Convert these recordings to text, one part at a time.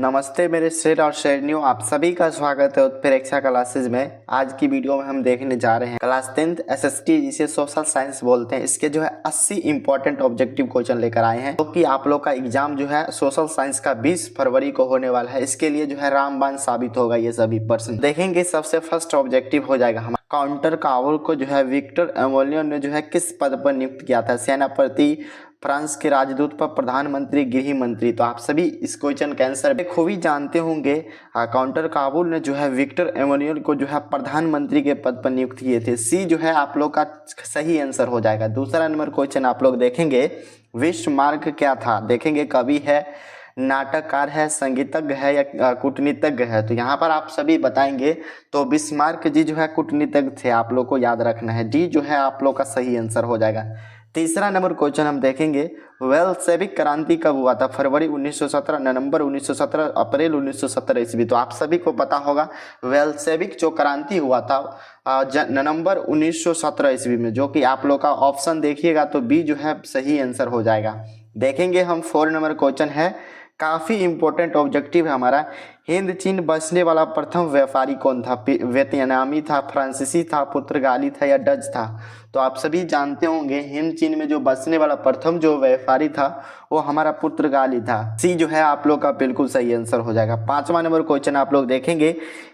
नमस्ते मेरे शेर और शेरनियों, आप सभी का स्वागत है उत्प्रेक्षा क्लासेज में। आज की वीडियो में हम देखने जा रहे हैं क्लास 10th एसएसटी जिसे सोशल साइंस बोलते हैं। इसके जो है 80 इंपॉर्टेंट ऑब्जेक्टिव क्वेश्चन लेकर आए हैं, क्योंकि आप लोग का एग्जाम जो है सोशल साइंस का 20 फरवरी को होने वाला है। इसके लिए जो है रामबाण साबित होगा ये सभी प्रश्न। देखेंगे सबसे फर्स्ट ऑब्जेक्टिव हो जाएगा हमारा काउंटर काबुल को जो है विक्टर एमोलियो ने जो है किस पद पर नियुक्त किया था? सेनापति, फ्रांस के राजदूत पर, प्रधानमंत्री, गृह मंत्री। तो आप सभी इस क्वेश्चन का आंसर खूबी जानते होंगे। काउंटर काबुल ने जो है विक्टर एमोनियल को जो है प्रधानमंत्री के पद पर नियुक्त किए थे। सी जो है आप लोग का सही आंसर हो जाएगा। दूसरा नंबर क्वेश्चन आप लोग देखेंगे, बिस्मार्क क्या था? देखेंगे कवि है, नाटककार है, संगीतज्ञ है या कूटनीतिज्ञ है? तो यहाँ पर आप सभी बताएंगे। तो बिस्मार्क जी जो है कूटनीतिज्ञ थे, आप लोग को याद रखना है। डी जो है आप लोग का सही आंसर हो जाएगा। तीसरा नंबर क्वेश्चन हम देखेंगे, वेल्सेविक क्रांति कब हुआ था? फरवरी 1917, नवंबर 1917, अप्रैल 1917 ईस्वी। तो आप सभी को पता होगा वेल्सेविक जो क्रांति हुआ था नवंबर 1917 ईस्वी में, जो कि आप लोग का ऑप्शन देखिएगा तो बी जो है सही आंसर हो जाएगा। देखेंगे हम 4 नंबर क्वेश्चन है, काफ़ी इंपॉर्टेंट ऑब्जेक्टिव है हमारा। हिंद चीन बसने वाला प्रथम व्यापारी कौन था? वियतनामी था, फ्रांसीसी था, पुर्तगाली था या डच था? तो आप सभी जानते होंगे हिंद चीन में जो बसने वाला प्रथम जो व्यापारी था वो हमारा पुर्तगाली था। सी जो है आप लोग का बिल्कुल सही आंसर हो जाएगा। 5वां नंबर क्वेश्चन आप लोग देखेंगे,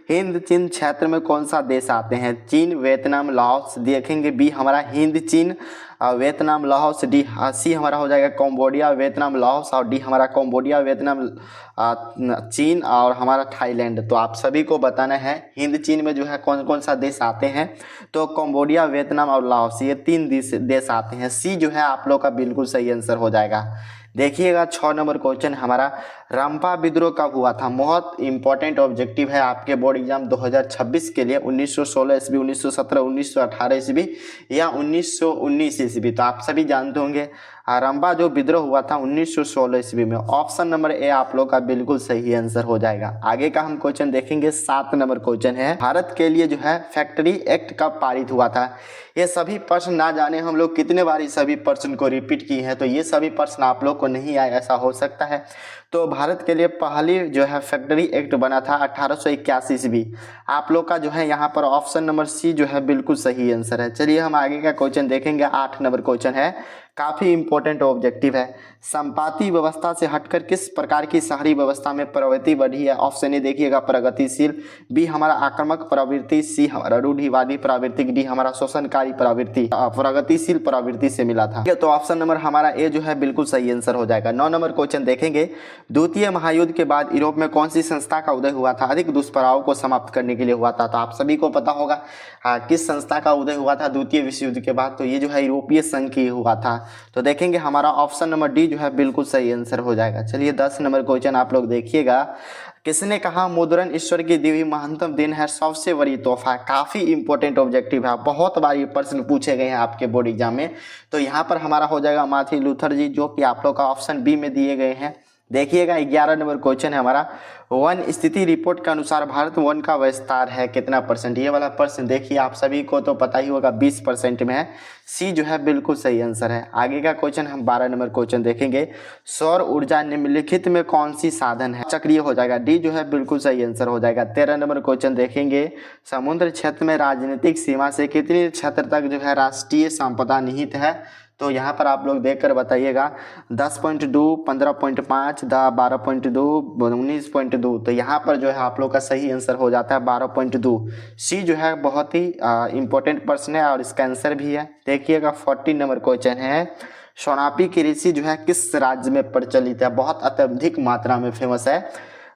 हिंद चीन क्षेत्र में कौन सा देश आते हैं? चीन, वियतनाम, लाओस। देखेंगे बी हमारा हिंद चीन, वियतनाम, लाओस। डी सी हमारा हो जाएगा कंबोडिया, वियतनाम, लाओस। और डी हमारा कंबोडिया, वियतनाम, चीन और हमारा थाईलैंड। तो आप सभी को बताना है हिंद चीन में जो है कौन कौन सा देश आते हैं। तो कंबोडिया, वियतनाम और लाओस, ये 3 देश आते हैं। सी जो है आप लोग का बिल्कुल सही आंसर हो जाएगा। देखिएगा 6 नंबर क्वेश्चन हमारा, रंपा विद्रोह कब हुआ था? बहुत इंपॉर्टेंट ऑब्जेक्टिव है आपके बोर्ड एग्जाम 2026 के लिए। 1916 ईस्वी, 1917, 1918 ईस्वी या 1919 ईस्वी? तो आप सभी जानते होंगे रंपा जो विद्रोह हुआ था 1916 ईस्वी में। ऑप्शन नंबर ए आप लोग का बिल्कुल सही आंसर हो जाएगा। आगे का हम क्वेश्चन देखेंगे। 7 नंबर क्वेश्चन है, भारत के लिए जो है फैक्ट्री एक्ट कब पारित हुआ था? ये सभी प्रश्न ना जाने हम लोग कितने बार इस सभी प्रश्न को रिपीट किए हैं, तो ये सभी प्रश्न आप लोग को नहीं आए, ऐसा हो सकता है। तो भारत के लिए पहली जो है फैक्ट्री एक्ट बना था 1881 ईस्वी। आप लोग का जो है यहाँ पर ऑप्शन नंबर सी जो है बिल्कुल सही आंसर है। चलिए हम आगे का क्वेश्चन देखेंगे। 8 नंबर क्वेश्चन है, काफ़ी इंपॉर्टेंट ऑब्जेक्टिव है, संपाती व्यवस्था से हटकर किस प्रकार की शहरी व्यवस्था में प्रवृत्ति बढ़ी है? ऑप्शन ए देखिएगा प्रगतिशील, बी हमारा आक्रामक प्रवृत्ति, सी हमारा रूढ़िवादी प्रवृत्ति, डी हमारा शोषणकारी प्रवृत्ति। प्रगतिशील प्रवृत्ति से मिला था। तो ऑप्शन नंबर हमारा ए जो है बिल्कुल सही आंसर हो जाएगा। 9 नंबर क्वेश्चन देखेंगे, द्वितीय महायुद्ध के बाद यूरोप में कौन सी संस्था का उदय हुआ था? अधिक दुष्प्रभाव को समाप्त करने के लिए हुआ था। तो आप सभी को पता होगा किस संस्था का उदय हुआ था द्वितीय विश्व युद्ध के बाद? तो ये जो है यूरोपीय संघ की हुआ था। तो देखेंगे हमारा ऑप्शन नंबर डी जो है बिल्कुल सही आंसर हो जाएगा। चलिए 10 नंबर क्वेश्चन आप लोग देखिएगा, किसने कहा मुद्रण ईश्वर की दी हुई महत्तम दिन है, सबसे बड़ी तोहफा? काफ़ी इंपॉर्टेंट ऑब्जेक्टिव है, बहुत बार ये प्रश्न पूछे गए हैं आपके बोर्ड एग्जाम में। तो यहाँ पर हमारा हो जाएगा मार्टिन लूथर जी, जो कि आप लोग का ऑप्शन बी में दिए गए हैं। देखिएगा 11 नंबर क्वेश्चन है हमारा, वन स्थिति रिपोर्ट के अनुसार भारत वन का विस्तार है कितना %? ये वाला प्रश्न देखिए आप सभी को तो पता ही होगा 20% में है। सी जो है बिल्कुल सही आंसर है। आगे का क्वेश्चन हम 12 नंबर क्वेश्चन देखेंगे, सौर ऊर्जा निम्नलिखित में कौन सी साधन है? चक्रीय हो जाएगा। डी जो है बिल्कुल सही आंसर हो जाएगा। 13 नंबर क्वेश्चन देखेंगे, समुद्र क्षेत्र में राजनीतिक सीमा से कितनी क्षेत्र तक जो है राष्ट्रीय संपदा निहित है? तो यहाँ पर आप लोग देखकर बताइएगा 10.2, 15.5, 12.2, 19.2। तो यहाँ पर जो है आप लोग का सही आंसर हो जाता है 12.2। सी जो है बहुत ही इंपॉर्टेंट प्रश्न है और इसका आंसर भी है। देखिएगा 14 नंबर क्वेश्चन है, सोनापी की ऋषि जो है किस राज्य में प्रचलित है? बहुत अत्यधिक मात्रा में फेमस है।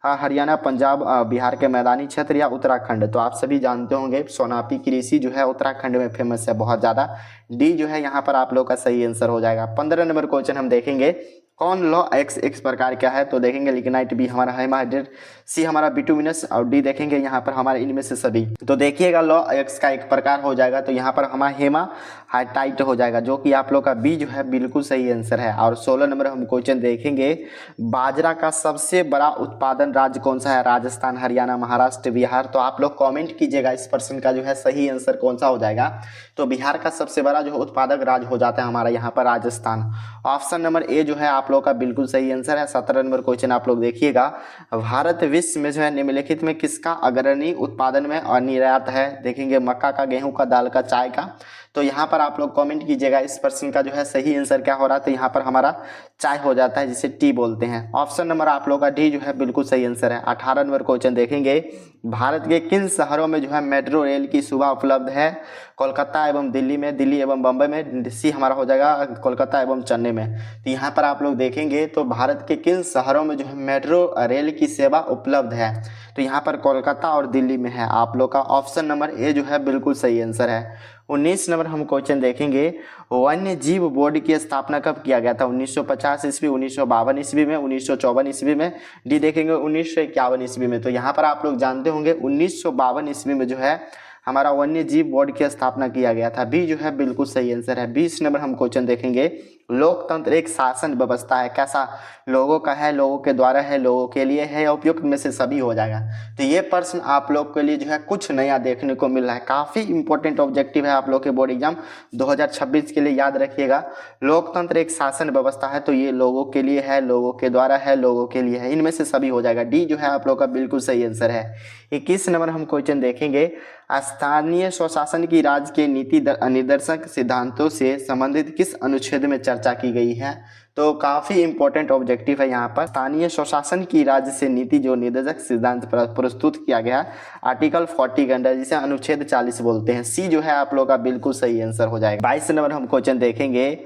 हरियाणा, पंजाब, बिहार के मैदानी क्षेत्र या उत्तराखंड? तो आप सभी जानते होंगे सोनापी की ऋषि जो है उत्तराखंड में फेमस है बहुत ज़्यादा। डी जो है यहाँ पर आप लोग का सही आंसर हो जाएगा। 15 नंबर क्वेश्चन हम देखेंगे, कौन लॉ एक्स प्रकार क्या है? तो देखेंगे लिग्नाइट, बी हमारा हेमाहाइड्रेट, सी हमारा बिटुमिनस और डी देखेंगे यहाँ पर हमारे इनमें से सभी। तो देखिएगा लॉ एक्स का एक प्रकार हो जाएगा, तो यहाँ पर हमारा हेमाहाइड्राइट हो जाएगा, जो कि आप लोग का बी जो है बिल्कुल सही आंसर है। और 16 नंबर हम क्वेश्चन देखेंगे, बाजरा का सबसे बड़ा उत्पादन राज्य कौन सा है? राजस्थान, हरियाणा, महाराष्ट्र, बिहार? तो आप लोग कॉमेंट कीजिएगा इस प्रश्न का जो है सही आंसर कौन सा हो जाएगा। तो बिहार का सबसे बड़ा जो उत्पादक राज्य हो जाता है हमारा यहाँ पर राजस्थान। ऑप्शन नंबर ए जो है आप आप लोग का बिल्कुल सही आंसर है। 17 नंबर क्वेश्चन आप लोग देखिएगा, भारत विश्व में जो है निम्नलिखित में किसका अग्रणी उत्पादन में और निर्यात है। देखेंगे मक्का का, गेहूं का, दाल का, चाय का। तो यहाँ पर आप लोग कमेंट कीजिएगा इस प्रश्न का जो है सही आंसर क्या हो रहा है। तो यहाँ पर हमारा चाय हो जाता है, जिसे टी बोलते हैं। ऑप्शन नंबर आप लोग का डी जो है बिल्कुल सही आंसर है। 18 नंबर क्वेश्चन देखेंगे, भारत के किन शहरों में जो है मेट्रो रेल की सुविधा उपलब्ध है। कोलकाता एवं दिल्ली में, दिल्ली एवं बम्बई में। सी हमारा हो जाएगा कोलकाता एवं चेन्नई में। तो यहाँ पर आप लोग देखेंगे तो भारत के किन शहरों में जो है मेट्रो रेल की सेवा उपलब्ध है। तो यहाँ पर कोलकाता और दिल्ली में है। आप लोग का ऑप्शन नंबर ए जो है बिल्कुल सही आंसर है। 19 नंबर हम क्वेश्चन देखेंगे, वन्य जीव बोर्ड की स्थापना कब किया गया था। 1950 ईस्वी, 1952 ईस्वी में, 1954 ईस्वी में। डी देखेंगे 1951 ईस्वी में। तो यहाँ पर आप लोग जानते होंगे 1952 ईस्वी में जो है हमारा वन्य जीव बोर्ड की स्थापना किया गया था। बी जो है बिल्कुल सही आंसर है। 20 नंबर हम क्वेश्चन देखेंगे, लोकतंत्र एक शासन व्यवस्था है, कैसा। लोगों का है, लोगों के द्वारा है, लोगों के लिए है, या उपयुक्त में से सभी हो जाएगा। तो ये प्रश्न आप लोग के लिए जो है कुछ नया देखने को मिल रहा है। काफ़ी इंपॉर्टेंट ऑब्जेक्टिव है आप लोग के बोर्ड एग्जाम 2026 के लिए, याद रखिएगा। लोकतंत्र एक शासन व्यवस्था है, तो ये लोगों के लिए है, लोगों के द्वारा है, लोगों के लिए है, इनमें से सभी हो जाएगा। डी जो है आप लोग का बिल्कुल सही आंसर है। 21 नंबर हम क्वेश्चन देखेंगे, स्थानीय स्वशासन की राज्य के नीति निर्देशक सिद्धांतों से संबंधित किस अनुच्छेद में चर्चा की गई है। तो काफी इंपॉर्टेंट ऑब्जेक्टिव है यहाँ पर। स्थानीय स्वशासन की राज्य से नीति जो निर्देशक सिद्धांत प्रस्तुत किया गया है आर्टिकल 40 के अंदर, जिसे अनुच्छेद 40 बोलते हैं। सी जो है आप लोग का बिल्कुल सही आंसर हो जाएगा। 22 नंबर हम क्वेश्चन देखेंगे,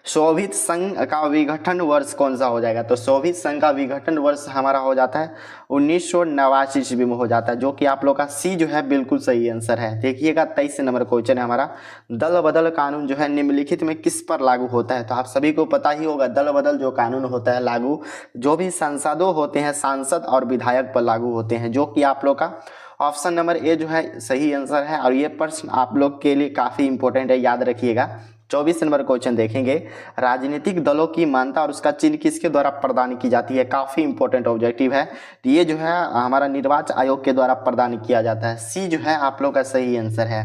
सोवियत संघ का विघटन वर्ष कौन सा हो जाएगा। तो सोवियत संघ का विघटन वर्ष हमारा हो जाता है 1989 ईस्वी में हो जाता है, जो कि आप लोग का सी जो है बिल्कुल सही आंसर है। देखिएगा 23 नंबर क्वेश्चन है हमारा, दल बदल कानून जो है निम्नलिखित में किस पर लागू होता है। तो आप सभी को पता ही होगा, दल बदल जो कानून होता है लागू जो भी सांसदों होते हैं, सांसद और विधायक पर लागू होते हैं, जो कि आप लोग का ऑप्शन नंबर ए जो है सही आंसर है। और ये प्रश्न आप लोग के लिए काफ़ी इंपॉर्टेंट है, याद रखिएगा। 24 नंबर क्वेश्चन देखेंगे, राजनीतिक दलों की मान्यता और उसका चिन्ह किसके द्वारा प्रदान की जाती है। काफ़ी इंपॉर्टेंट ऑब्जेक्टिव है। ये जो है हमारा निर्वाचन आयोग के द्वारा प्रदान किया जाता है। सी जो है आप लोग का सही आंसर है।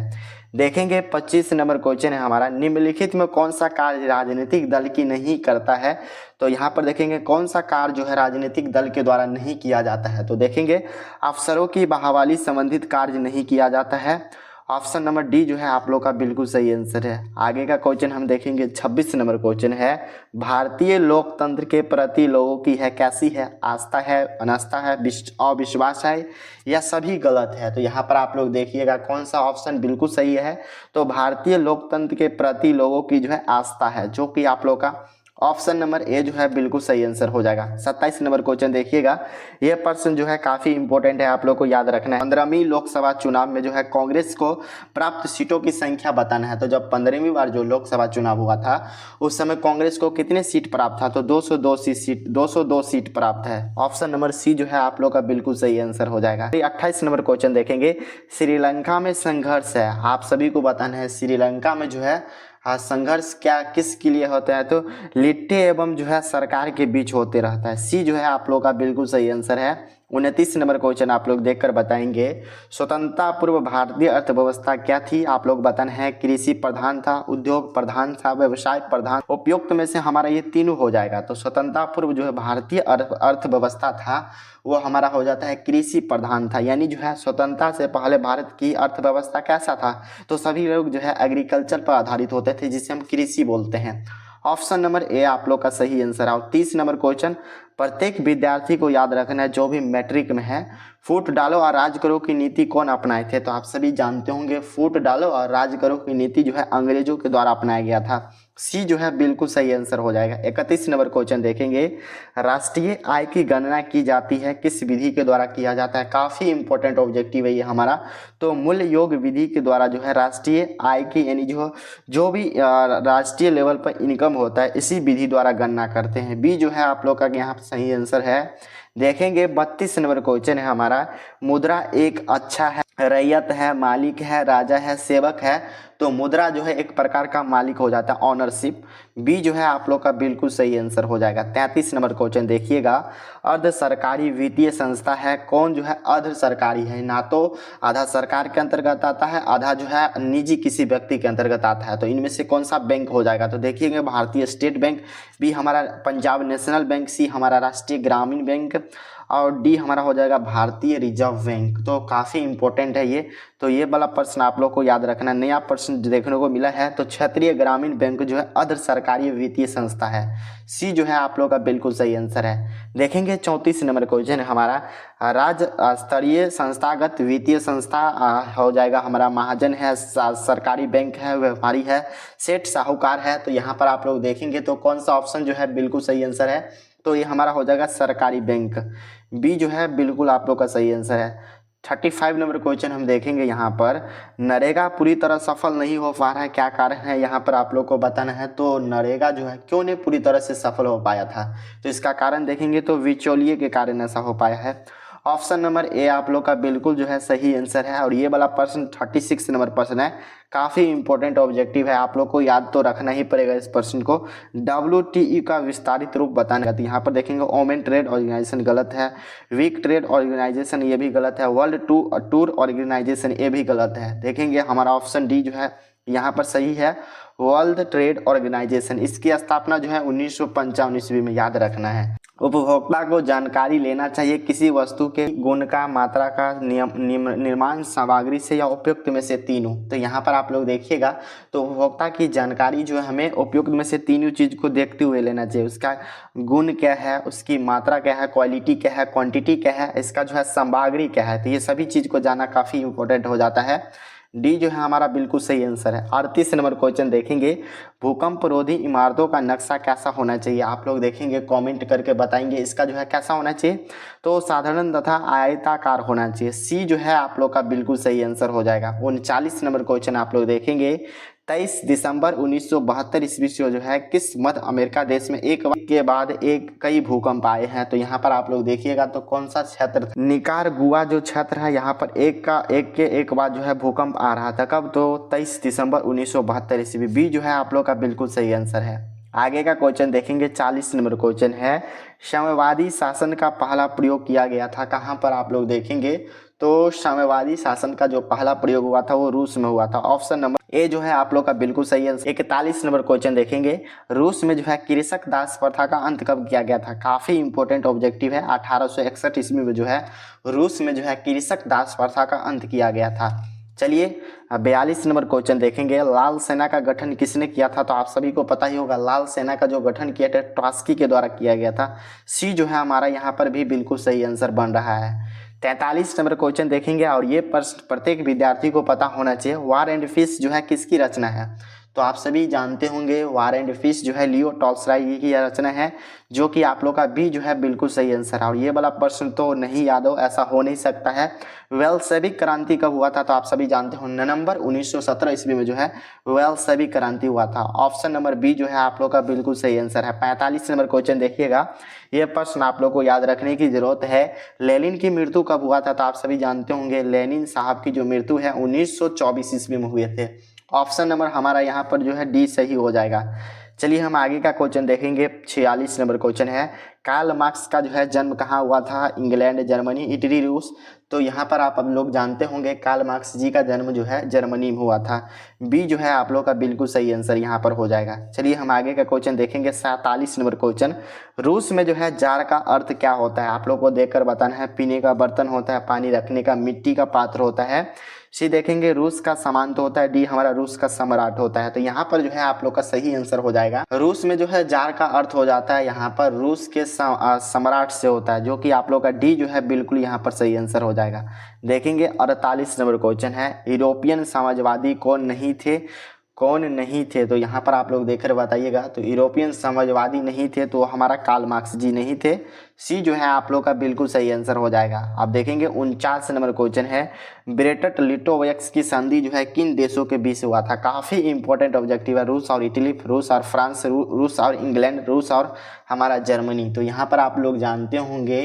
देखेंगे 25 नंबर क्वेश्चन है हमारा, निम्नलिखित में कौन सा कार्य राजनीतिक दल की नहीं करता है। तो यहाँ पर देखेंगे कौन सा कार्य जो है राजनीतिक दल के द्वारा नहीं किया जाता है। तो देखेंगे अफसरों की बहाली संबंधित कार्य नहीं किया जाता है। ऑप्शन नंबर डी जो है आप लोग का बिल्कुल सही आंसर है। आगे का क्वेश्चन हम देखेंगे 26 नंबर क्वेश्चन है, भारतीय लोकतंत्र के प्रति लोगों की है कैसी है। आस्था है, अनास्था है, अविश्वास है, या सभी गलत है। तो यहाँ पर आप लोग देखिएगा कौन सा ऑप्शन बिल्कुल सही है। तो भारतीय लोकतंत्र के प्रति लोगों की जो है आस्था है, जो कि आप लोग का ऑप्शन नंबर ए जो है बिल्कुल सही आंसर हो जाएगा। 27 नंबर क्वेश्चन देखिएगा, यह प्रश्न जो है काफी इंपॉर्टेंट है, आप लोग को याद रखना है। 15वीं लोकसभा चुनाव में जो है कांग्रेस को प्राप्त सीटों की संख्या बताना है। तो जब 15वीं बार जो लोकसभा चुनाव हुआ था उस समय कांग्रेस को कितने सीट प्राप्त था। तो 202 सीट प्राप्त है। ऑप्शन नंबर सी जो है आप लोग का बिल्कुल सही आंसर हो जाएगा। 28 नंबर क्वेश्चन देखेंगे, श्रीलंका में संघर्ष है, आप सभी को बताना है श्रीलंका में जो है संघर्ष क्या किसके लिए होता है। तो लिट्टे एवं जो है सरकार के बीच होते रहता है। सी जो है आप लोग का बिल्कुल सही आंसर है। 29 नंबर क्वेश्चन आप लोग देखकर बताएंगे, स्वतंत्रता पूर्व भारतीय अर्थव्यवस्था क्या थी। आप लोग बताना है कृषि प्रधान था, उद्योग प्रधान था, व्यवसाय प्रधान। उपयुक्त में से हमारा ये तीनों हो जाएगा। तो स्वतंत्रता पूर्व जो है भारतीय अर्थव्यवस्था था वो हमारा हो जाता है कृषि प्रधान था। यानी जो है स्वतंत्रता से पहले भारत की अर्थव्यवस्था कैसा था। तो सभी लोग जो है एग्रीकल्चर पर आधारित होते थे, जिसे हम कृषि बोलते हैं। ऑप्शन नंबर ए आप लोग का सही आंसर है। और 30 नंबर क्वेश्चन, प्रत्येक विद्यार्थी को याद रखना है जो भी मैट्रिक में है, फूट डालो और राज करो की नीति कौन अपनाए थे। तो आप सभी जानते होंगे फूट डालो और राज करो की नीति जो है अंग्रेजों के द्वारा अपनाया गया था। सी जो है बिल्कुल सही आंसर हो जाएगा। 31 नंबर क्वेश्चन देखेंगे, राष्ट्रीय आय की गणना की जाती है किस विधि के द्वारा किया जाता है। काफ़ी इंपॉर्टेंट ऑब्जेक्टिव है ये हमारा। तो मूल्य योग विधि के द्वारा जो है राष्ट्रीय आय की यानी जो भी राष्ट्रीय लेवल पर इनकम होता है इसी विधि द्वारा गणना करते हैं। बी जो है आप लोग का यहाँ सही आंसर है। देखेंगे 32 नंबर क्वेश्चन है हमारा, मुद्रा एक अच्छा है, रैयत है, मालिक है, राजा है, सेवक है। तो मुद्रा जो है एक प्रकार का मालिक हो जाता है, ऑनरशिप। बी जो है आप लोग का बिल्कुल सही आंसर हो जाएगा। 33 नंबर क्वेश्चन देखिएगा, अर्ध सरकारी वित्तीय संस्था है, कौन जो है अर्ध सरकारी है, ना तो आधा सरकार के अंतर्गत आता है, आधा जो है निजी किसी व्यक्ति के अंतर्गत आता है। तो इनमें से कौन सा बैंक हो जाएगा, तो देखिएगा भारतीय स्टेट बैंक, बी हमारा पंजाब नेशनल बैंक, सी हमारा राष्ट्रीय ग्रामीण बैंक और डी हमारा हो जाएगा भारतीय रिजर्व बैंक। तो काफ़ी इंपॉर्टेंट है ये, तो ये वाला प्रश्न आप लोग को याद रखना। नया प्रश्न देखने को मिला है, तो क्षेत्रीय ग्रामीण बैंक जो है अर्ध सरकारी वित्तीय संस्था है, सी जो है आप लोग का बिल्कुल सही आंसर है। देखेंगे 34 नंबर क्वेश्चन हमारा, राज्य स्तरीय संस्थागत वित्तीय संस्था हो जाएगा हमारा महाजन है, सरकारी बैंक है, व्यापारी है, सेठ साहूकार है। तो यहाँ पर आप लोग देखेंगे तो कौन सा ऑप्शन जो है बिल्कुल सही आंसर है, तो ये हमारा हो जाएगा सरकारी बैंक, बी जो है बिल्कुल आप लोग का सही आंसर है। 35 नंबर क्वेश्चन हम देखेंगे यहाँ पर, नरेगा पूरी तरह सफल नहीं हो पा रहा है, क्या कारण है यहाँ पर आप लोग को बताना है। तो नरेगा जो है क्यों नहीं पूरी तरह से सफल हो पाया था, तो इसका कारण देखेंगे तो बिचौलिए के कारण ऐसा हो पाया है। ऑप्शन नंबर ए आप लोग का बिल्कुल जो है सही आंसर है। और ये वाला प्रश्न 36 नंबर प्रश्न है, काफ़ी इंपॉर्टेंट ऑब्जेक्टिव है, आप लोग को याद तो रखना ही पड़ेगा इस प्रश्न को। WTO का विस्तारित रूप बताना, तो यहाँ पर देखेंगे ओमेन ट्रेड ऑर्गेनाइजेशन गलत है, वीक ट्रेड ऑर्गेनाइजेशन ये भी गलत है, वर्ल्ड टूर ऑर्गेनाइजेशन ये भी गलत है। देखेंगे हमारा ऑप्शन डी जो है यहाँ पर सही है, वर्ल्ड ट्रेड ऑर्गेनाइजेशन। इसकी स्थापना जो है 1995 ईस्वी में, याद रखना है। उपभोक्ता को जानकारी लेना चाहिए किसी वस्तु के गुण का, मात्रा का, निर्माण सामग्री से या उपयुक्त में से तीनों। तो यहाँ पर आप लोग देखिएगा तो उपभोक्ता की जानकारी जो है हमें उपयुक्त में से तीनों चीज़ को देखते हुए लेना चाहिए। उसका गुण क्या है, उसकी मात्रा क्या है, क्वालिटी क्या है, क्वांटिटी क्या है, इसका जो है सामग्री क्या है। तो ये सभी चीज़ को जानना काफ़ी इंपॉर्टेंट हो जाता है। डी जो है हमारा बिल्कुल सही आंसर है। 38 नंबर क्वेश्चन देखेंगे, भूकंप रोधी इमारतों का नक्शा कैसा होना चाहिए। आप लोग देखेंगे कमेंट करके बताएंगे इसका जो है कैसा होना चाहिए, तो साधारण तथा आयताकार होना चाहिए, सी जो है आप लोग का बिल्कुल सही आंसर हो जाएगा। 39 नंबर क्वेश्चन आप लोग देखेंगे, 23 दिसंबर 1972 ईस्वी से जो है किस मध्य अमेरिका देश में एक के बाद एक कई भूकंप आए हैं। तो यहाँ पर आप लोग देखिएगा तो कौन सा क्षेत्र, निकारागुआ जो क्षेत्र है यहाँ पर एक बाद जो है भूकंप आ रहा था, कब, तो 23 दिसंबर 1972 ईस्वी। बी जो है आप लोग का बिल्कुल सही आंसर है। आगे का क्वेश्चन देखेंगे, 40 नंबर क्वेश्चन है, साम्यवादी शासन का पहला प्रयोग किया गया था कहाँ पर। आप लोग देखेंगे तो साम्यवादी शासन का जो पहला प्रयोग हुआ था वो रूस में हुआ था। ऑप्शन नंबर ए जो है आप लोग का बिल्कुल सही आंसर। 41 नंबर क्वेश्चन देखेंगे, रूस में जो है कृषक दास प्रथा का अंत कब किया गया था। काफी इंपॉर्टेंट ऑब्जेक्टिव है। 1861 ईस्वी में जो है रूस में जो है कृषक दास प्रथा का अंत किया गया था। चलिए 42 नंबर क्वेश्चन देखेंगे, लाल सेना का गठन किसने किया था। तो आप सभी को पता ही होगा, लाल सेना का जो गठन किया था ट्रॉट्स्की के द्वारा किया गया था। सी जो है हमारा यहाँ पर भी बिल्कुल सही आंसर बन रहा है। 43 नंबर क्वेश्चन देखेंगे, और ये प्रश्न प्रत्येक विद्यार्थी को पता होना चाहिए, वार एंड पीस जो है किसकी रचना है। तो आप सभी जानते होंगे वार एंड पीस जो है लियो टॉल्स्टॉय की रचना है, जो कि आप लोग का बी जो है बिल्कुल सही आंसर है। और ये वाला प्रश्न तो नहीं याद हो, ऐसा हो नहीं सकता है। वेल्सेविक क्रांति कब हुआ था, तो आप सभी जानते हो नवंबर 1917 ईस्वी में जो है वेल्सेविक क्रांति हुआ था। ऑप्शन नंबर बी जो है आप लोग का बिल्कुल सही आंसर है। 45 नंबर क्वेश्चन देखिएगा, ये प्रश्न आप लोग को याद रखने की जरूरत है। लेनिन की मृत्यु कब हुआ था, तो आप सभी जानते होंगे लेनिन साहब की जो मृत्यु है 1924 ईस्वी में हुए थे। ऑप्शन नंबर हमारा यहाँ पर जो है डी सही हो जाएगा। चलिए हम आगे का क्वेश्चन देखेंगे। 46 नंबर क्वेश्चन है, कार्ल मार्क्स का जो है जन्म कहाँ हुआ था, इंग्लैंड, जर्मनी, इटली, रूस। तो यहाँ पर आप लोग जानते होंगे कार्ल मार्क्स जी का जन्म जो है जर्मनी में हुआ था। बी जो है आप लोग का बिल्कुल सही आंसर यहाँ पर हो जाएगा। चलिए हम आगे का क्वेश्चन देखेंगे। 47 नंबर क्वेश्चन, रूस में जो है जार का अर्थ क्या होता है। आप लोग को देखकर बताना है। पीने का बर्तन होता है, पानी रखने का मिट्टी का पात्र होता है। सी देखेंगे रूस का सामान तो होता है। डी हमारा रूस का सम्राट होता है। तो यहाँ पर जो है आप लोग का सही आंसर हो जाएगा। रूस में जो है जार का अर्थ हो जाता है यहाँ पर रूस के सम्राट से होता है, जो कि आप लोग का डी जो है बिल्कुल यहाँ पर सही आंसर हो जाएगा। देखेंगे 48 नंबर क्वेश्चन है, यूरोपियन समाजवादी कौन नहीं थे। तो यहाँ पर आप लोग देखकर बताइएगा। तो यूरोपियन समाजवादी नहीं थे तो हमारा कार्ल मार्क्स जी नहीं थे। सी जो है आप लोग का बिल्कुल सही आंसर हो जाएगा। आप देखेंगे 49 नंबर क्वेश्चन है, ब्रेटट लिटोवस्क की संधि जो है किन देशों के बीच हुआ था। काफ़ी इंपॉर्टेंट ऑब्जेक्टिव है, रूस और इटली, रूस और फ्रांस, रूस और इंग्लैंड, रूस और हमारा जर्मनी। तो यहाँ पर आप लोग जानते होंगे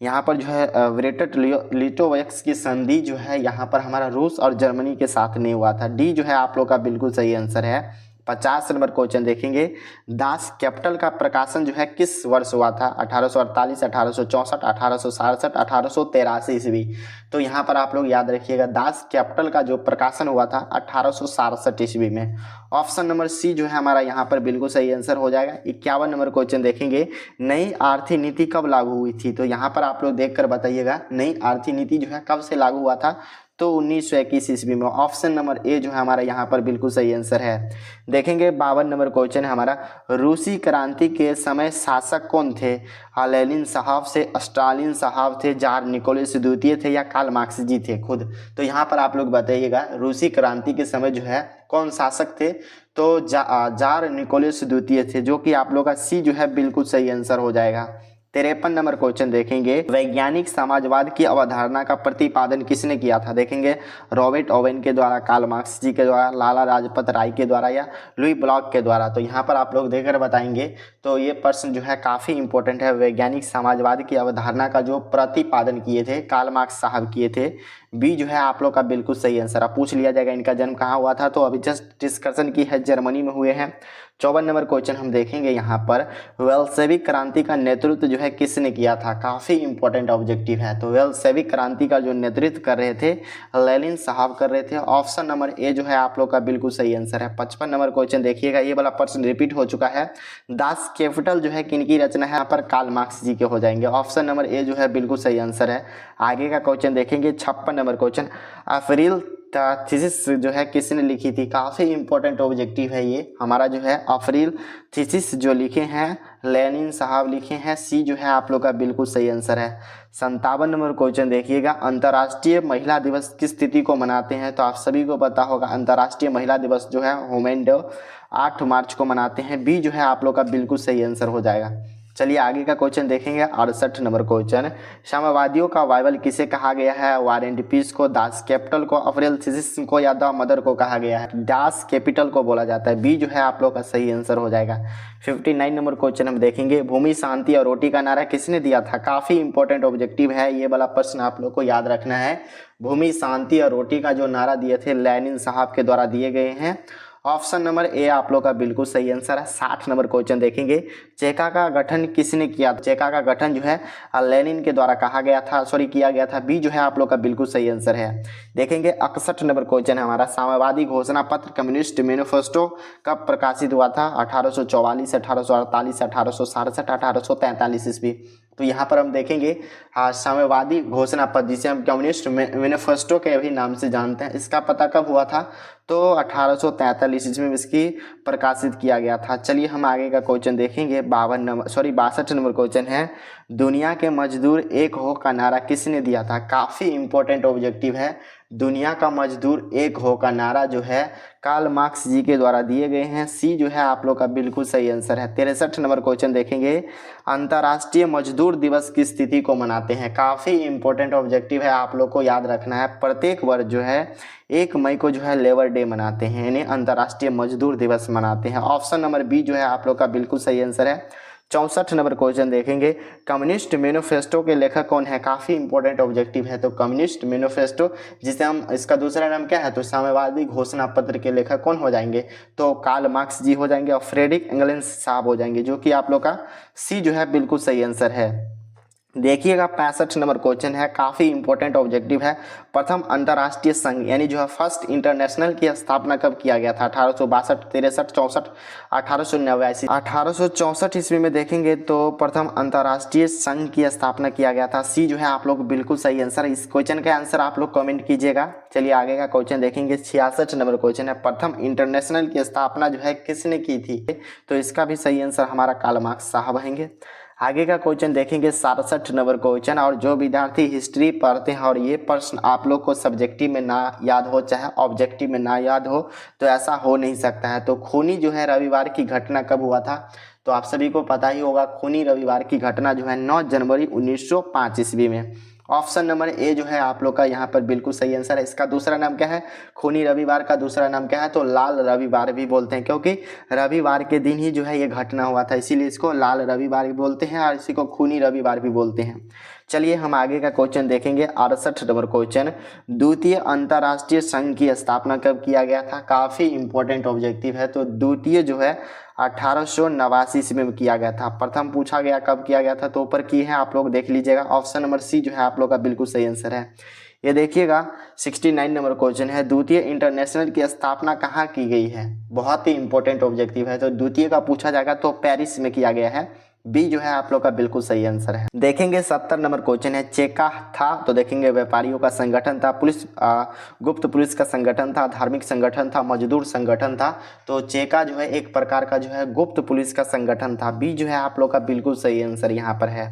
यहाँ पर जो है ब्रेटट लिटोवस्क की संधि जो है यहाँ पर हमारा रूस और जर्मनी के साथ नहीं हुआ था। डी जो है आप लोग का बिल्कुल सही आंसर है। 50 नंबर क्वेश्चन देखेंगे, दास कैपिटल का प्रकाशन जो है किस वर्ष हुआ था। 1848, 1864, 1867, 1883 ईस्वी। तो यहाँ पर आप लोग याद रखिएगा, दास कैपिटल का जो प्रकाशन हुआ था 1867 ईस्वी में। ऑप्शन नंबर सी जो है हमारा यहाँ पर बिल्कुल सही आंसर हो जाएगा। 51 नंबर क्वेश्चन देखेंगे, नई आर्थिक नीति कब लागू हुई थी। तो यहाँ पर आप लोग देखकर बताइएगा नई आर्थिक नीति जो है कब से लागू हुआ था। तो 1921 ईस्वी में। ऑप्शन नंबर ए जो है हमारा यहाँ पर बिल्कुल सही आंसर है। देखेंगे 52 नंबर क्वेश्चन है हमारा, रूसी क्रांति के समय शासक कौन थे। लेनिन साहब से, स्टालिन साहब थे, जार निकोलस द्वितीय थे या कार्ल मार्क्स जी थे खुद। तो यहाँ पर आप लोग बताइएगा रूसी क्रांति के समय जो है कौन शासक थे। तो जार निकोलस द्वितीय थे, जो कि आप लोग का सी जो है बिल्कुल सही आंसर हो जाएगा। 53 नंबर क्वेश्चन देखेंगे, वैज्ञानिक समाजवाद की अवधारणा का प्रतिपादन किसने किया था। देखेंगे रॉबर्ट ओवेन के द्वारा, कार्ल मार्क्स जी के द्वारा, लाला लाजपत राय के द्वारा या लुई ब्लॉक के द्वारा। तो यहाँ पर आप लोग देखकर बताएंगे। तो ये प्रश्न जो है काफ़ी इंपॉर्टेंट है। वैज्ञानिक समाजवाद की अवधारणा का जो प्रतिपादन किए थे कार्ल मार्क्स साहब किए थे। बी जो है आप लोग का बिल्कुल सही आंसर। अब पूछ लिया जाएगा इनका जन्म कहाँ हुआ था, तो अभी जस्ट डिस्कशन की है, जर्मनी में हुए हैं। 54 नंबर क्वेश्चन हम देखेंगे यहाँ पर, वेल्सेविक क्रांति का नेतृत्व जो है किसने किया था। काफ़ी इंपॉर्टेंट ऑब्जेक्टिव है। तो वेल्सेविक क्रांति का जो नेतृत्व कर रहे थे लेनिन साहब कर रहे थे। ऑप्शन नंबर ए जो है आप लोग का बिल्कुल सही आंसर है। 55 नंबर क्वेश्चन देखिएगा, ये वाला प्रश्न रिपीट हो चुका है। दास कैपिटल जो है किनकी रचना है, यहाँ पर कार्ल मार्क्स जी के हो जाएंगे। ऑप्शन नंबर ए जो है बिल्कुल सही आंसर है। आगे का क्वेश्चन देखेंगे 56 नंबर क्वेश्चन, अफ्रील थीसिस जो है किसने लिखी थी। काफ़ी इंपॉर्टेंट ऑब्जेक्टिव है ये हमारा जो है। अफ्रील थीसिस जो लिखे हैं लेनिन साहब लिखे हैं। सी जो है आप लोग का बिल्कुल सही आंसर है। 57 नंबर क्वेश्चन देखिएगा, अंतर्राष्ट्रीय महिला दिवस किस तिथि को मनाते हैं। तो आप सभी को पता होगा अंतर्राष्ट्रीय महिला दिवस जो है वुमेन डे 8 मार्च को मनाते हैं। बी जो है आप लोग का बिल्कुल सही आंसर हो जाएगा। चलिए आगे का क्वेश्चन देखेंगे 68 नंबर क्वेश्चन, साम्यवादियों का बाइबल किसे कहा गया है। वार एंड पीस को, दास कैपिटल को, अफ्रील थीसिस को या द मदर को कहा गया है। दास कैपिटल को बोला जाता है। बी जो है आप लोग का सही आंसर हो जाएगा। 59 नंबर क्वेश्चन हम देखेंगे, भूमि शांति और रोटी का नारा किसने दिया था। काफ़ी इंपॉर्टेंट ऑब्जेक्टिव है, ये वाला प्रश्न आप लोग को याद रखना है। भूमि शांति और रोटी का जो नारा दिए थे लेनिन साहब के द्वारा दिए गए हैं। ऑप्शन नंबर ए आप लोग का बिल्कुल सही आंसर है। 60 नंबर क्वेश्चन देखेंगे, चेका का गठन किसने किया। चेका का गठन जो है लेनिन के द्वारा किया गया था। बी जो है आप लोग का बिल्कुल सही आंसर है। देखेंगे 61 नंबर क्वेश्चन है हमारा, साम्यवादी घोषणा पत्र कम्युनिस्ट मैनिफेस्टो कब प्रकाशित हुआ था। 1844, 1848, 1867, 1843 ईस्वी। तो यहाँ पर हम देखेंगे साम्यवादी घोषणा पत्र, जिसे हम कम्युनिस्ट मैनिफेस्टो के भी नाम से जानते हैं, इसका पता कब हुआ था। तो 1843 ईस्वी में इसकी प्रकाशित किया गया था। चलिए हम आगे का क्वेश्चन देखेंगे। 62 नंबर क्वेश्चन है, दुनिया के मजदूर एक हो का नारा किसने दिया था। काफ़ी इंपॉर्टेंट ऑब्जेक्टिव है। दुनिया का मजदूर एक हो का नारा जो है कार्ल मार्क्स जी के द्वारा दिए गए हैं। सी जो है आप लोग का बिल्कुल सही आंसर है। 63 नंबर क्वेश्चन देखेंगे, अंतर्राष्ट्रीय मजदूर दिवस किस तिथि को मनाते हैं। काफ़ी इंपॉर्टेंट ऑब्जेक्टिव है, आप लोग को याद रखना है। प्रत्येक वर्ष जो है 1 मई को जो है लेबर डे मनाते हैं, यानी अंतर्राष्ट्रीय मजदूर दिवस मनाते हैं। ऑप्शन नंबर बी जो है आप लोग का बिल्कुल सही आंसर है। 64 नंबर क्वेश्चन देखेंगे, कम्युनिस्ट मैनिफेस्टो के लेखक कौन है। काफ़ी इंपॉर्टेंट ऑब्जेक्टिव है। तो कम्युनिस्ट मैनिफेस्टो, जिसे हम इसका दूसरा नाम क्या है, तो साम्यवादी घोषणा पत्र के लेखक कौन हो जाएंगे। तो कार्ल मार्क्स जी हो जाएंगे और फ्रेडरिक एंगल्स साहब हो जाएंगे, जो कि आप लोग का सी जो है बिल्कुल सही आंसर है। देखिएगा 65 नंबर क्वेश्चन है, काफ़ी इंपॉर्टेंट ऑब्जेक्टिव है। प्रथम अंतर्राष्ट्रीय संघ यानी जो है फर्स्ट इंटरनेशनल की स्थापना कब किया गया था। 1862, 63, 64, 1889। 1864 ईस्वी में देखेंगे तो प्रथम अंतर्राष्ट्रीय संघ की स्थापना किया गया था। सी जो है आप लोग बिल्कुल सही आंसर। इस क्वेश्चन का आंसर आप लोग कमेंट कीजिएगा। चलिए आगे का क्वेश्चन देखेंगे। 66 नंबर क्वेश्चन है, प्रथम इंटरनेशनल की स्थापना जो है किसने की थी। तो इसका भी सही आंसर हमारा कार्ल मार्क्स साहब रहेंगे। आगे का क्वेश्चन देखेंगे 67 नंबर क्वेश्चन, और जो विद्यार्थी हिस्ट्री पढ़ते हैं और ये प्रश्न आप लोग को सब्जेक्टिव में ना याद हो चाहे ऑब्जेक्टिव में ना याद हो, तो ऐसा हो नहीं सकता है। तो खूनी जो है रविवार की घटना कब हुआ था। तो आप सभी को पता ही होगा खूनी रविवार की घटना जो है 9 जनवरी 1905 ईस्वी में। ऑप्शन नंबर ए जो है आप लोग का यहाँ पर बिल्कुल सही आंसर है। इसका दूसरा नाम क्या है? खूनी रविवार का दूसरा नाम क्या है? तो लाल रविवार भी बोलते हैं, क्योंकि रविवार के दिन ही जो है ये घटना हुआ था, इसीलिए इसको लाल रविवार भी बोलते हैं और इसी को खूनी रविवार भी बोलते हैं। चलिए हम आगे का क्वेश्चन देखेंगे। 68 नंबर क्वेश्चन, द्वितीय अंतर्राष्ट्रीय संघ की स्थापना कब किया गया था? काफ़ी इंपॉर्टेंट ऑब्जेक्टिव है। तो द्वितीय जो है 1889 ईस्वी में किया गया था। प्रथम पूछा गया कब किया गया था, तो ऊपर की है, आप लोग देख लीजिएगा। ऑप्शन नंबर सी जो है आप लोग का बिल्कुल सही आंसर है। ये देखिएगा 69 नंबर क्वेश्चन है, द्वितीय इंटरनेशनल की स्थापना कहाँ की गई है? बहुत ही इंपॉर्टेंट ऑब्जेक्टिव है। तो द्वितीय का पूछा जाएगा तो पेरिस में किया गया है। बी जो है आप लोग का बिल्कुल सही आंसर है। देखेंगे 70 नंबर क्वेश्चन है, चेका था, तो देखेंगे व्यापारियों का संगठन था, गुप्त पुलिस का संगठन था, धार्मिक संगठन था, मजदूर संगठन था। तो चेका जो है एक प्रकार का जो है गुप्त पुलिस का संगठन था। बी जो है आप लोग का बिल्कुल सही आंसर यहाँ पर है।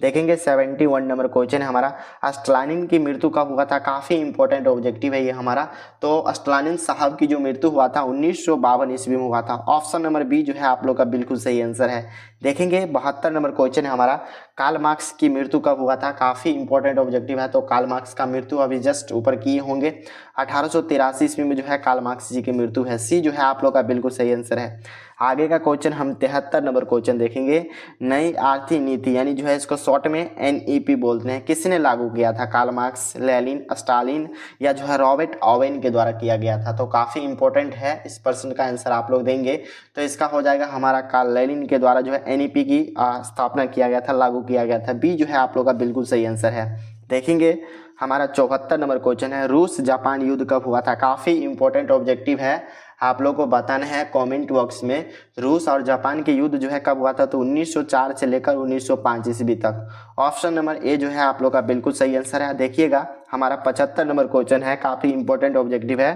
देखेंगे 71 नंबर क्वेश्चन है हमारा, स्टालिन की मृत्यु कब हुआ था? काफ़ी इंपॉर्टेंट ऑब्जेक्टिव है ये हमारा। तो स्टालिन साहब की जो मृत्यु हुआ था 1952 ईस्वी में हुआ था। ऑप्शन नंबर बी जो है आप लोग का बिल्कुल सही आंसर है। देखेंगे 72 नंबर क्वेश्चन है हमारा, कार्ल मार्क्स की मृत्यु कब हुआ था? काफ़ी इंपॉर्टेंट ऑब्जेक्टिव है। तो कार्ल मार्क्स का मृत्यु अभी जस्ट ऊपर किए होंगे, 1883 ईस्वी में जो है कार्ल मार्क्स जी की मृत्यु है। सी जो है आप लोग का बिल्कुल सही आंसर है। आगे का क्वेश्चन हम 73 नंबर क्वेश्चन देखेंगे, नई आर्थिक नीति यानी जो है इसको शॉर्ट में NEP बोलते हैं, किसने लागू किया था? कार्ल मार्क्स, लेनिन, स्टालिन या जो है रॉबर्ट ओवेन के द्वारा किया गया था? तो काफ़ी इंपॉर्टेंट है, इस प्रश्न का आंसर आप लोग देंगे तो इसका हो जाएगा हमारा कार्ल लेनिन के द्वारा जो है NEP की स्थापना किया गया था, लागू किया गया था। बी जो है आप लोग का बिल्कुल सही आंसर है। देखेंगे हमारा 74 नंबर क्वेश्चन है, रूस जापान युद्ध कब हुआ था? काफ़ी इंपॉर्टेंट ऑब्जेक्टिव है, आप लोग को बताना है कमेंट बॉक्स में रूस और जापान के युद्ध जो है कब हुआ था? तो 1904 से लेकर 1905 ईस्वी तक। ऑप्शन नंबर ए जो है आप लोग का बिल्कुल सही आंसर है। देखिएगा हमारा 75 नंबर क्वेश्चन है, काफ़ी इंपॉर्टेंट ऑब्जेक्टिव है,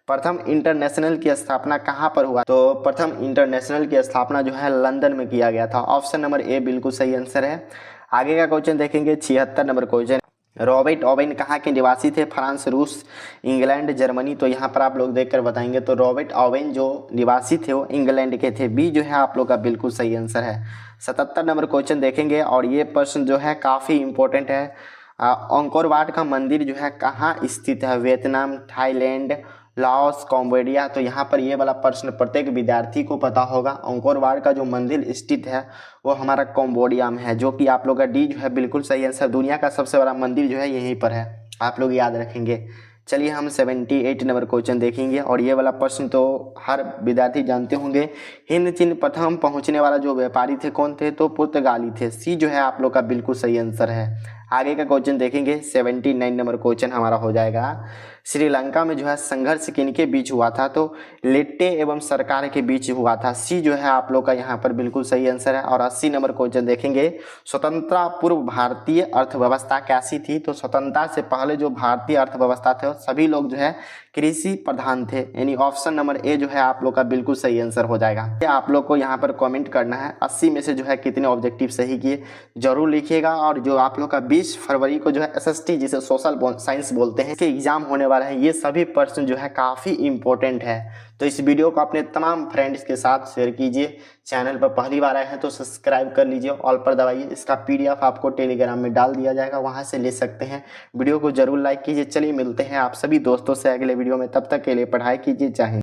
प्रथम इंटरनेशनल की स्थापना कहाँ पर हुआ? तो प्रथम इंटरनेशनल की स्थापना जो है लंदन में किया गया था। ऑप्शन नंबर ए बिल्कुल सही आंसर है। आगे का क्वेश्चन देखेंगे 76 नंबर क्वेश्चन, रॉबर्ट ओवेन कहाँ के निवासी थे? फ्रांस, रूस, इंग्लैंड, जर्मनी। तो यहाँ पर आप लोग देखकर बताएंगे। तो रॉबर्ट ओवेन जो निवासी थे वो इंग्लैंड के थे। बी जो है आप लोग का बिल्कुल सही आंसर है। 77 नंबर क्वेश्चन देखेंगे और ये प्रश्न जो है काफ़ी इंपॉर्टेंट है। अंकोर वाट का मंदिर जो है कहाँ स्थित है? Vietnam, Thailand, Laos, Cambodia. तो यहाँ पर ये वाला प्रश्न प्रत्येक विद्यार्थी को पता होगा। अंकोर वाट का जो मंदिर स्थित है वो हमारा कम्बोडिया में है, जो कि आप लोग का डी जो है बिल्कुल सही आंसर। दुनिया का सबसे बड़ा मंदिर जो है यहीं पर है, आप लोग याद रखेंगे। चलिए हम 78 नंबर क्वेश्चन देखेंगे और ये वाला प्रश्न तो हर विद्यार्थी जानते होंगे। हिंद चीन प्रथम पहुंचने वाला जो व्यापारी थे कौन थे? तो पुर्तगाली थे। सी जो है आप लोग का बिल्कुल सही आंसर है। आगे का क्वेश्चन देखेंगे 79 नंबर क्वेश्चन हमारा हो जाएगा, श्रीलंका में जो है संघर्ष किनके बीच हुआ था? तो लेट्टे एवं सरकार के बीच हुआ था। सी जो है आप लोग का यहाँ पर बिल्कुल सही आंसर है। और 80 नंबर क्वेश्चन देखेंगे, स्वतंत्रता पूर्व भारतीय अर्थव्यवस्था कैसी थी? तो स्वतंत्रता से पहले जो भारतीय अर्थव्यवस्था थे सभी लोग जो है कृषि प्रधान थे, यानी ऑप्शन नंबर ए जो है आप लोग का बिल्कुल सही आंसर हो जाएगा। आप लोग को यहाँ पर कमेंट करना है 80 में से जो है कितने ऑब्जेक्टिव सही किए जरूर लिखिएगा। और जो आप लोग का 20 फरवरी को जो है SST जिसे सोशल साइंस बोलते हैं इसके एग्जाम होने वाला है, ये सभी प्रश्न जो है काफ़ी इंपॉर्टेंट है। तो इस वीडियो को अपने तमाम फ्रेंड्स के साथ शेयर कीजिए। चैनल पर पहली बार आए हैं तो सब्सक्राइब कर लीजिए, ऑल पर दबाइए। इसका PDF आपको टेलीग्राम में डाल दिया जाएगा, वहां से ले सकते हैं। वीडियो को जरूर लाइक कीजिए। चलिए मिलते हैं आप सभी दोस्तों से अगले वीडियो में, तब तक के लिए पढ़ाई कीजिए। जय हिंद।